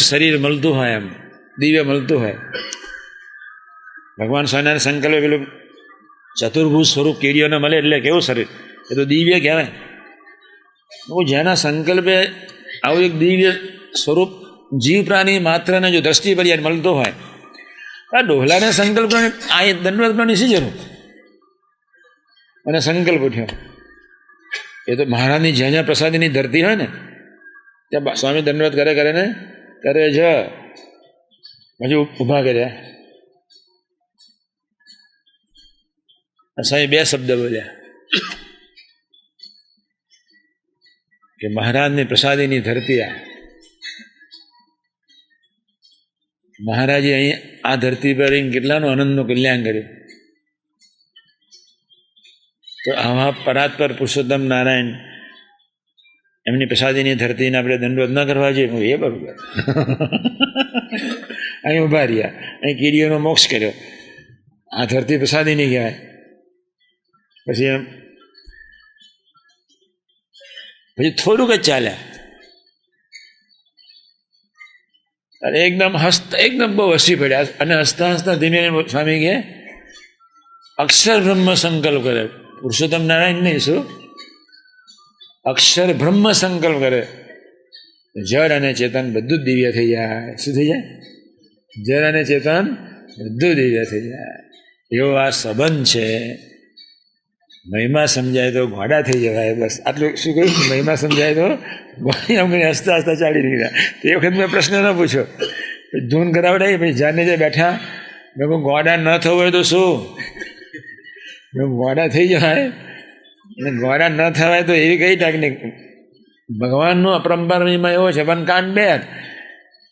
શરીર મળતું હોય, એમ દિવ્ય મળતું હોય. ભગવાન સ્વામિનારાયણ સંકલ્પ પેલું ચતુર્ભુજ સ્વરૂપ કીડીઓને મળે એટલે કેવું શરીર, એ તો દિવ્ય કહેવાય. જેના સંકલ્પે આવું એક દિવ્ય સ્વરૂપ જીવ પ્રાણી માત્રને જો દ્રષ્ટિ પર્યાય મળતો હોય, આ ડોહલાને સંકલ્પ આ દંડવત પ્રાણી શી જરૂર, અને સંકલ્પ ઉઠ્યો. એ તો મહારાજની જ્યાં જ્યાં પ્રસાદીની ધરતી હોય ને ત્યાં સ્વામી દંડવત કરે કરે ને કરે જ પછી ઊભા કર્યા. સ્વામી બે શબ્દ બોલ્યા કે મહારાજની પ્રસાદીની ધરતી આ. મહારાજે અહીં આ ધરતી પર કેટલાનું આનંદનું કલ્યાણ કર્યું. તો આવા પરાત્પર પુરુષોત્તમ નારાયણ એમની પ્રસાદીની ધરતીને આપણે દંડવત ન કરવા જોઈએ, એ બરોબર. અહીં ઉભા રહ્યા, અહીં કીડીઓનો મોક્ષ કર્યો, આ ધરતી પ્રસાદીની કહેવાય. પછી થોડુંક જ ચાલ્યા અને એકદમ બહુ હસી પડ્યા. અને હસતા હસતા ધીમે સ્વામી કહે અક્ષર બ્રહ્મ સંકલ્પ કરે. પુરુષોત્તમ નારાયણ નહીં, શું અક્ષર બ્રહ્મ સંકલ્પ કરે. જળ અને ચેતન બધું જ દિવ્ય થઈ જાય. શું થઈ જાય? જળ અને ચેતન બધું દિવ્ય થઈ જાય. એવો આ સંબંધ છે. મહિમા સમજાય તો ઘોડા થઈ જવાય. બસ આટલું શું કહ્યું? મહિમા સમજાય તો હસતા હસતા ચાલી નીકળ્યા. તે વખત મેં પ્રશ્ન ન પૂછ્યો, ધૂન કરાવડાવી. પછી જાને જે બેઠા, મેં કહું ગોડા ન થવું હોય તો શું? ગોડા થઈ જવાય અને ગોડા ન થવાય તો એવી કઈ ટેકનિક? ભગવાનનો અપરંપાર મહિમા એવો છે, પણ કાન બેર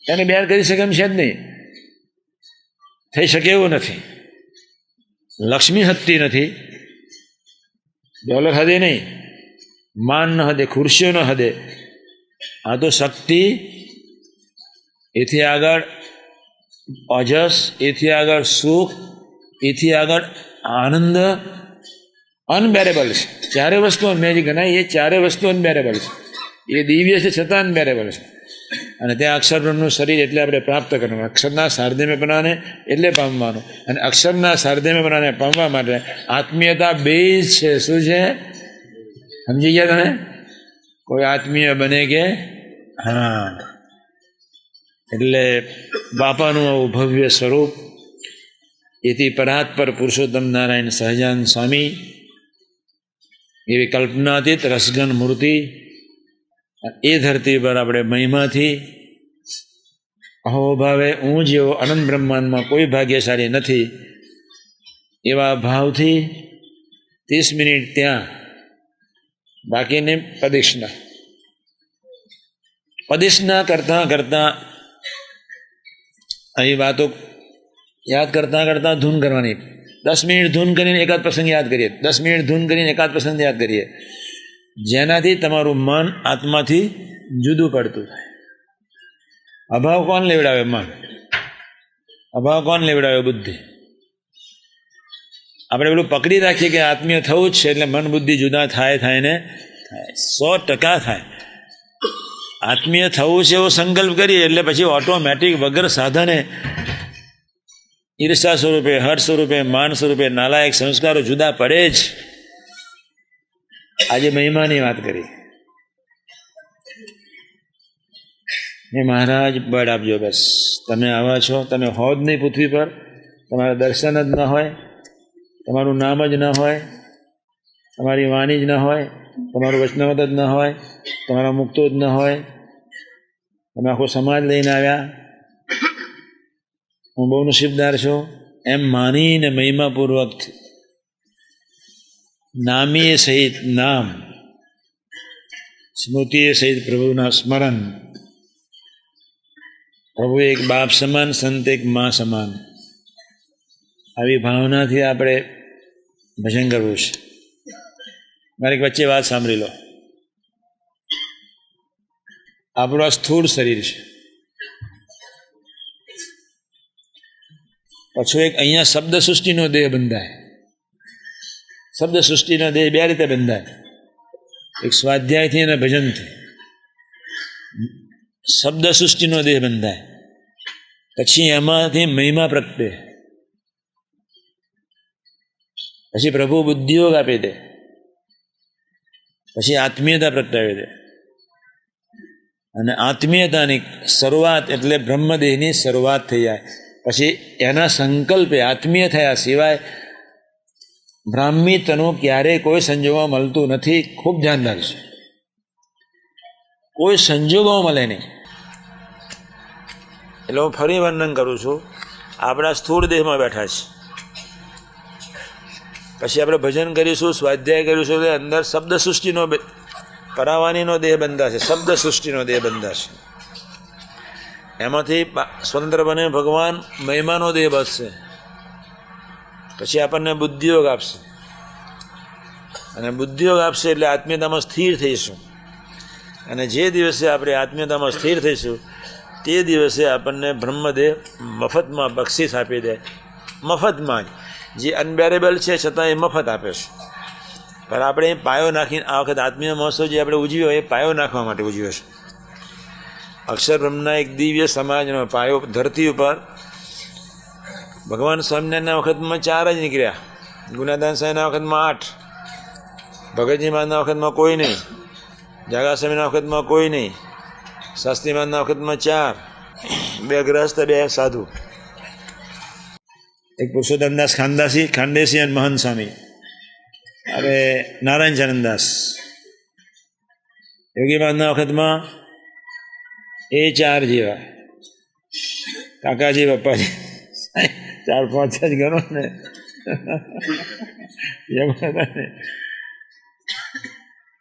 એને બેર કરી શકે એમ છે જ નહીં, થઈ શકે એવું નથી. લક્ષ્મી હદતી નથી, ડોલર હદે નહીં, માન ન હદે, ખુરશીઓ ન હદે. આ તો શક્તિ, એથી આગળ ઓજસ, એથી આગળ સુખ, એથી આગળ આનંદ અનબેરેબલ છે. ચારે વસ્તુ મેં જે ગણાય એ ચારે વસ્તુ અનબેરેબલ છે. એ દિવ્ય છે છતાં અનબેરેબલ છે. અને ત્યાં અક્ષર બ્રહ્મનું શરીર એટલે આપણે પ્રાપ્ત કરવાનું. અક્ષરના સાર્ધમ્યપણાને એટલે પામવાનું. અને અક્ષરના સાર્ધમ્યપણાને પામવા માટે આત્મીયતા બેઝ છે. શું છે? સમજી ગયા તમે? કોઈ આત્મીય બને કે હા, એટલે બાપાનું આવું ભવ્ય સ્વરૂપ. એથી પરાત્પર પુરુષોત્તમ નારાયણ સહજાનંદ સ્વામી એવી કલ્પનાતીત રસગન મૂર્તિ. એ ધરતી પર આપણે મહિમાથી અહોભાવે હું જેવો અનંત બ્રહ્માંડમાં કોઈ ભાગ્યશાળી નથી એવા ભાવથી 30 મિનિટ ત્યાં, બાકીની પદિશના કરતાં અહીં વાતો યાદ કરતાં ધૂન કરવાની. 10 મિનિટ ધૂન કરીને એકાદ પ્રસંગ યાદ કરીએ, 10 મિનિટ ધૂન કરીને એકાદ પ્રસંગ યાદ કરીએ, જેનાથી તમારું મન આત્માથી જુદું પડતું થાય. અભાવ કોણ લેવડાવે? મન. અભાવ કોણ લેવડાવે? બુદ્ધિ. આપણે પેલું પકડી રાખીએ કે આત્મીય થવું જ છે એટલે મન બુદ્ધિ જુદા થાય ને થાય. 100% થાય. આત્મીય થવું છે એવો સંકલ્પ કરીએ એટલે પછી ઓટોમેટિક વગર સાધને ઈર્ષા સ્વરૂપે, હર્ષ સ્વરૂપે, માન સ્વરૂપે નાલાયક સંસ્કારો જુદા પડે જ. આજે મહિમાની વાત કરી. એ મહારાજ બળ આપજો. બસ તમે આવા છો, તમે હો જ નહીં પૃથ્વી પર, તમારા દર્શન જ ન હોય, તમારું નામ જ ન હોય, તમારી વાણી જ ન હોય, તમારું વચનામત જ ન હોય, તમારા મુક્તો જ ન હોય, તમે આખો સમાજ લઈને આવ્યા, હું બહુ નસીબદાર છું એમ માનીને મહિમાપૂર્વક નામીએ સહિત નામ, સ્મૃતિએ સહિત પ્રભુના સ્મરણ. પ્રભુ એક બાપ સમાન, સંત એક મા સમાન. આવી ભાવનાથી આપણે ભજન કરવું છે. મારી વચ્ચે વાત સાંભળી લો. આપણું આ સ્થૂળ શરીર છે, પાછું એક અહીંયા શબ્દ સૃષ્ટિનો દેહ બંધાય. શબ્દ સૃષ્ટિનો દેહ બે રીતે બંધાય, એક સ્વાધ્યાયથી અને ભજનથી. શબ્દ સૃષ્ટિનો દેહ બંધાય, પછી એમાંથી મહિમા પ્રગટે, પછી પ્રભુ બુદ્ધિયોગ આપી દે, પછી આત્મીયતા પ્રગટાવી દે. અને આત્મીયતાની શરૂઆત એટલે બ્રહ્મદેહની શરૂઆત થઈ જાય. પછી એના સંકલ્પે આત્મીય થયા સિવાય બ્રાહ્મી તનુ ક્યારેય કોઈ સંજોગોમાં મળતું નથી. ખૂબ ધ્યાન રાખજો, કોઈ સંજોગોમાં મળે નહીં. એટલે હું ફરી વર્ણન કરું છું. આપણા સ્થૂળ દેહમાં બેઠા છે, પછી આપણે ભજન કરીશું, સ્વાધ્યાય કરીશું, એટલે અંદર શબ્દ સૃષ્ટિનો પરાવાનીનો દેહ બંધાશે, શબ્દ સૃષ્ટિનો દેહ બંધાશે. એમાંથી સ્વતંત્ર બને ભગવાન મહિમાનો દેહ બસશે. પછી આપણને બુદ્ધિયોગ આપશે, અને બુદ્ધિયોગ આપશે એટલે આત્મીયતામાં સ્થિર થઈશું. અને જે દિવસે આપણે આત્મીયતામાં સ્થિર થઈશું તે દિવસે આપણને બ્રહ્મદેવ મફતમાં બક્ષિસ આપી દે. મફતમાં જે અનબેરેબલ છે છતાં એ મફત આપે છે. પણ આપણે પાયો નાખીને આ વખત આત્મીય મહોત્સવ જે આપણે ઉજવ્યો એ પાયો નાખવા માટે ઉજવ્યો છે. અક્ષર બ્રહ્મના એક દિવ્ય સમાજનો પાયો ધરતી ઉપર ભગવાન સ્વામિનારાયણના વખતમાં 4 જ નીકળ્યા, ગુનાદાન સાહેબના વખતમાં 8, ભગતજી મહારાજના વખતમાં કોઈ નહીં, જાગા સ્વામીના વખતમાં કોઈ નહીં, શાસ્ત્રી મહારાજના વખતમાં 4, 2 ગ્રહસ્થ 2 સાધુ, એક પુરુષોત્તમદાસ ખાંડેસી અને મહંત સ્વામી, હવે નારાયણ ચરણદાસ. યોગી મહારાજના વખતમાં એ 4 જેવા, કાકાજી પપ્પાજી 4-5 જ ગણો ને.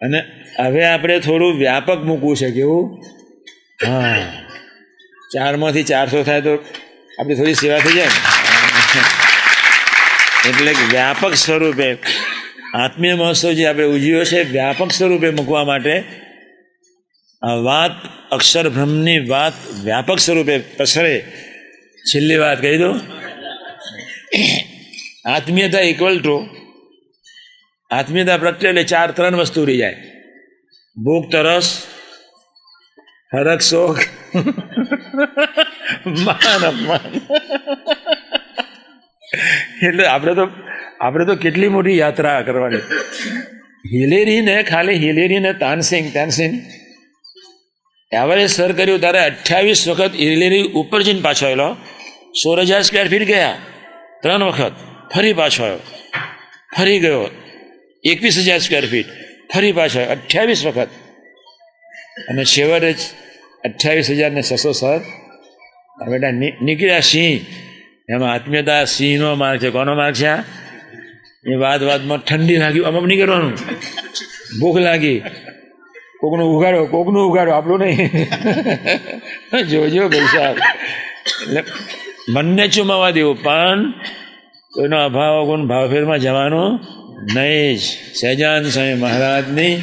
અને હવે આપણે થોડું વ્યાપક મૂકવું છે. કેવું? હા, 4માંથી 400 થાય તો આપણી થોડી સેવા થઈ જાય. એટલે વ્યાપક સ્વરૂપે આત્મીય મહોત્સવ જે આપણે ઉજવ્યો છે વ્યાપક સ્વરૂપે મૂકવા માટે આ વાત અક્ષર બ્રહ્મની વાત વ્યાપક સ્વરૂપે પસરે. છેલ્લી વાત કહી દો. આત્મીયતા ઇક્વલ ટુ આત્મીયતા પ્રગટે એટલે 3 વસ્તુ રહી જાય: ભૂખ, તરસ, હરખ, શોખ, માન, અપમાન. એટલે આપણે તો કેટલી મોટી યાત્રા કરવાની. હિલેરીને તાનસિંગ એવરેજ સર કર્યું ત્યારે 28 વખત હિલેરી ઉપર જઈને પાછો આવેલો. 16,000 સ્ક્વેર ફીટ ગયા 3 વખત, ફરી પાછો આવ્યો, ફરી ગયો 21,000 સ્ક્વેર ફીટ, ફરી પાછો આવ્યો 28 વખત. અને છેવટે 28,600 સર બેટા નીકળ્યા સિંહ. એમાં આત્મીયતા સિંહનો માર્ગ છે. કોનો માર્ગ છે? એ વાતમાં ઠંડી લાગી, અમુક નહીં કરવાનું. ભૂખ લાગી, કોકનું ઉગાડો, આપણું નહીં. જોજો ભાઈ સાહેબ. એટલે મનને ચુમાવા દેવું, પણ કોઈનો અભાવ ગુણ ભાવફેરમાં જવાનું નહીં જ. સહેજાન સ્વામી મહારાજની